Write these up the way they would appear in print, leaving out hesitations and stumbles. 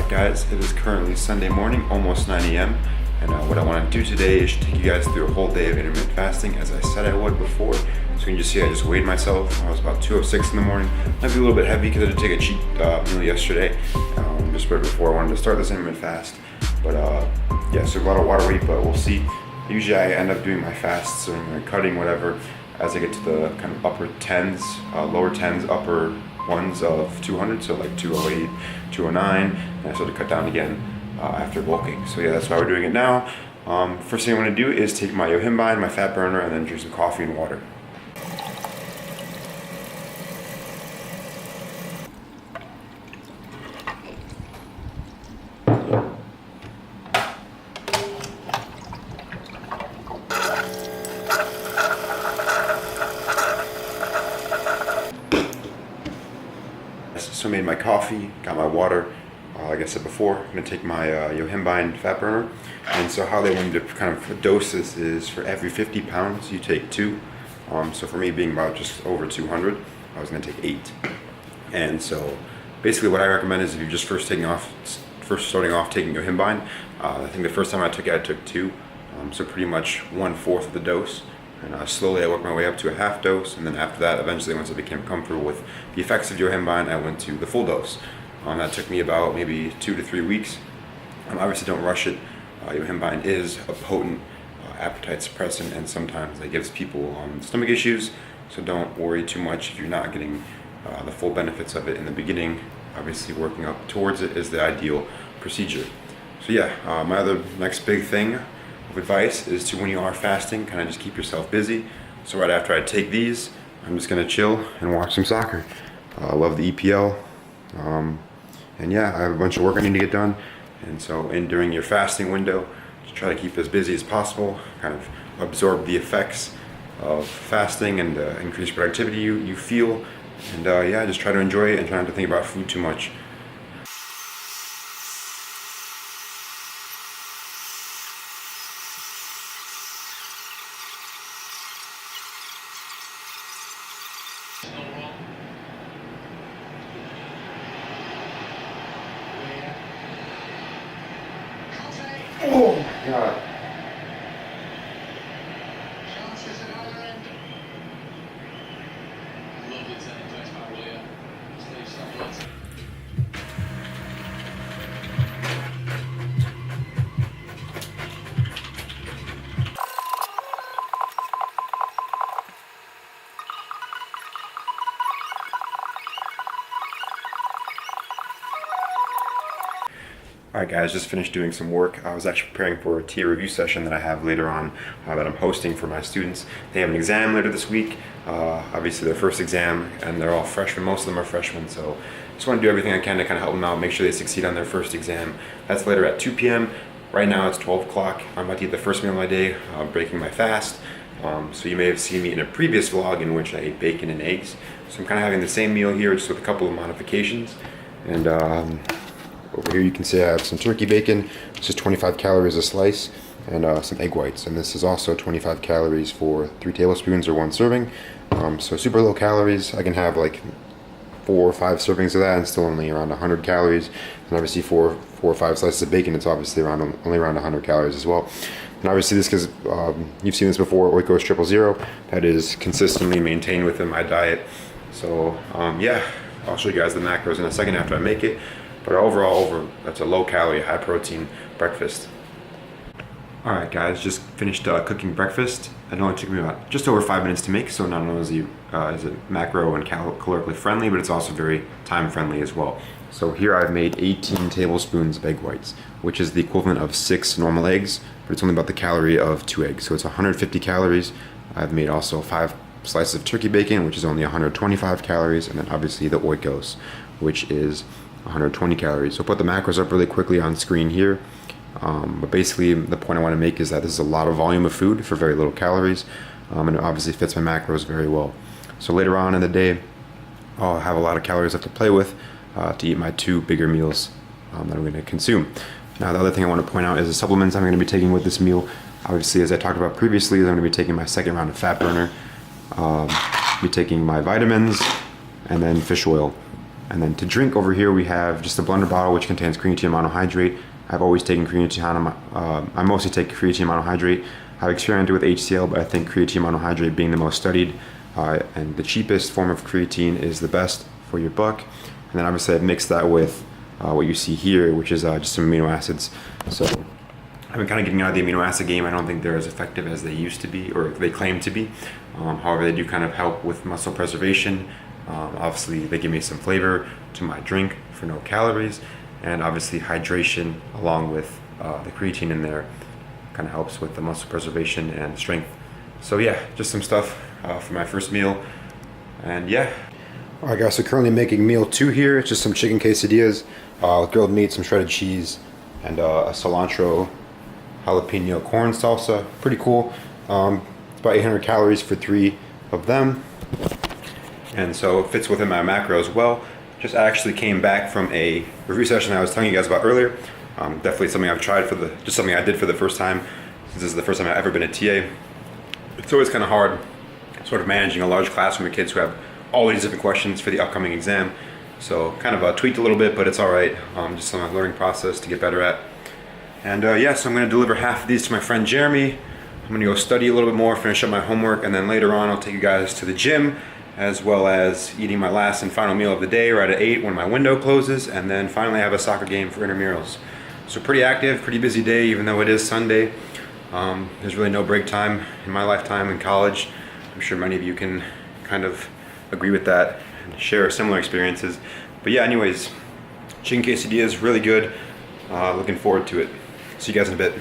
up, guys? It is currently Sunday morning, almost 9 a.m. And what I want to do today is take you guys through a whole day of intermittent fasting, as I said I would before. So you can just see I just weighed myself. I was about 206 in the morning. Might be a little bit heavy because I did take a cheat meal yesterday, just right before I wanted to start this intermittent fast. But yeah, so a lot of water weight, but we'll see. Usually I end up doing my fasts and cutting whatever as I get to the kind of upper 10s, lower 10s, upper ones of 200, so like 208, 209, and I start to cut down again after bulking. So yeah, that's why we're doing it now. First thing I want to do is take my yohimbine, my fat burner, and then drink some coffee and water. So I made my coffee, got my water. Like I said before, I'm gonna take my yohimbine fat burner. And so how they want me to kind of dose this is for every 50 pounds, you take 2. So for me being about just over 200, I was gonna take 8. And so basically what I recommend is if you're just first starting off taking yohimbine, I think the first time I took it, I took 2. So pretty much 1/4 of the dose. And slowly I worked my way up to a half dose, and then after that, eventually once I became comfortable with the effects of yohimbine, I went to the full dose. That took me about maybe 2 to 3 weeks. Obviously don't rush it. Yohimbine is a potent appetite suppressant, and sometimes it gives people stomach issues, so don't worry too much if you're not getting the full benefits of it in the beginning. Obviously working up towards it is the ideal procedure. So yeah, my other next big thing of advice is to, when you are fasting, kind of just keep yourself busy. So right after I take these, I'm just gonna chill and watch some soccer. I love the EPL. And yeah, I have a bunch of work I need to get done. And so during your fasting window, just try to keep as busy as possible, kind of absorb the effects of fasting and increased productivity you feel. And yeah, just try to enjoy it and try not to think about food too much. Oh my God. Alright guys, just finished doing some work. I was actually preparing for a TA review session that I have later on that I'm hosting for my students. They have an exam later this week, obviously their first exam, and they're all freshmen. Most of them are freshmen, so just want to do everything I can to kind of help them out, make sure they succeed on their first exam. That's later at 2 p.m. Right now it's 12 o'clock. I'm about to eat the first meal of my day, breaking my fast. So you may have seen me in a previous vlog in which I ate bacon and eggs. So I'm kind of having the same meal here, just with a couple of modifications. And over here you can see I have some turkey bacon. This is 25 calories a slice, and some egg whites. And this is also 25 calories for 3 tablespoons or 1 serving. So super low calories. I can have like 4 or 5 servings of that and still only around 100 calories. And obviously 4 or 5 slices of bacon, it's obviously only around 100 calories as well. And obviously this, because you've seen this before, Oikos 000, that is consistently maintained within my diet. So yeah, I'll show you guys the macros in a second after I make it. But overall, that's a low calorie, high protein breakfast. Alright guys, just finished cooking breakfast. It only took me about just over 5 minutes to make, so not only is it macro and calorically friendly, but it's also very time friendly as well. So here I've made 18 tablespoons of egg whites, which is the equivalent of 6 normal eggs, but it's only about the calorie of 2 eggs. So it's 150 calories. I've made also 5 slices of turkey bacon, which is only 125 calories, and then obviously the Oikos, which is 120 calories. So I'll put the macros up really quickly on screen here. But basically the point I want to make is that this is a lot of volume of food for very little calories, and it obviously fits my macros very well. So later on in the day, I'll have a lot of calories left to play with to eat my 2 bigger meals that I'm going to consume. Now the other thing I want to point out is the supplements I'm going to be taking with this meal. Obviously, as I talked about previously, I'm going to be taking my second round of fat burner, be taking my vitamins, and then fish oil. And then to drink over here, we have just a blender bottle which contains creatine monohydrate. I've always taken creatine. I mostly take creatine monohydrate. I've experimented with HCl, but I think creatine monohydrate being the most studied and the cheapest form of creatine is the best for your buck. And then obviously I've mixed that with what you see here, which is just some amino acids. So I've been kind of getting out of the amino acid game. I don't think they're as effective as they used to be, or they claim to be. However, they do kind of help with muscle preservation. Obviously, they give me some flavor to my drink for no calories, and obviously hydration along with the creatine in there kind of helps with the muscle preservation and strength. So yeah, just some stuff for my first meal, and yeah. All right guys, so currently making meal 2 here. It's just some chicken quesadillas, grilled meat, some shredded cheese, and a cilantro jalapeno corn salsa. Pretty cool. It's about 800 calories for 3 of them. And so it fits within my macro as well. Just actually came back from a review session I was telling you guys about earlier. Definitely something I've tried just something I did for the first time, since this is the first time I've ever been a TA. It's always kind of hard sort of managing a large classroom of kids who have all these different questions for the upcoming exam. So kind of tweaked a little bit, but it's all right. Just some learning process to get better at. And yeah, so I'm going to deliver half of these to my friend Jeremy. I'm going to go study a little bit more, finish up my homework, and then later on I'll take you guys to the gym, as well as eating my last and final meal of the day right at 8 when my window closes, and then finally I have a soccer game for intramurals. So pretty active, pretty busy day, even though it is Sunday. There's really no break time in my lifetime in college. I'm sure many of you can kind of agree with that and share similar experiences. But yeah, anyways, chicken quesadilla is really good. Looking forward to it. See you guys in a bit.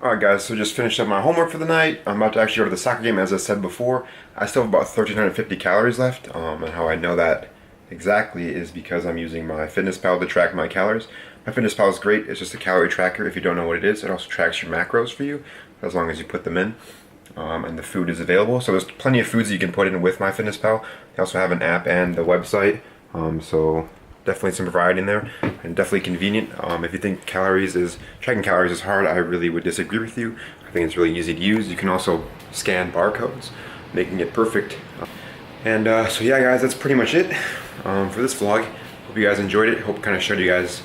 Alright guys, so just finished up my homework for the night. I'm about to actually go to the soccer game, as I said before. I still have about 1,350 calories left, and how I know that exactly is because I'm using my FitnessPal to track my calories. My FitnessPal is great. It's just a calorie tracker. If you don't know what it is, it also tracks your macros for you, as long as you put them in. And the food is available. So there's plenty of foods that you can put in with my FitnessPal. They also have an app and the website. So definitely some variety in there, and definitely convenient. If you think tracking calories is hard, I really would disagree with you. I think it's really easy to use. You can also scan barcodes, making it perfect. And so yeah guys, that's pretty much it for this vlog. Hope you guys enjoyed it. Hope it kind of showed you guys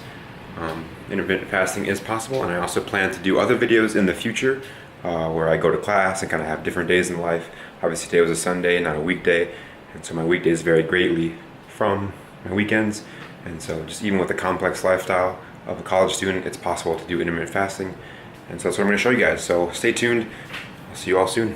intermittent fasting is possible, and I also plan to do other videos in the future where I go to class and kind of have different days in life. Obviously today was a Sunday, not a weekday, and so my weekdays vary greatly from my weekends. And so just even with the complex lifestyle of a college student, it's possible to do intermittent fasting. And so that's what I'm going to show you guys. So stay tuned. I'll see you all soon.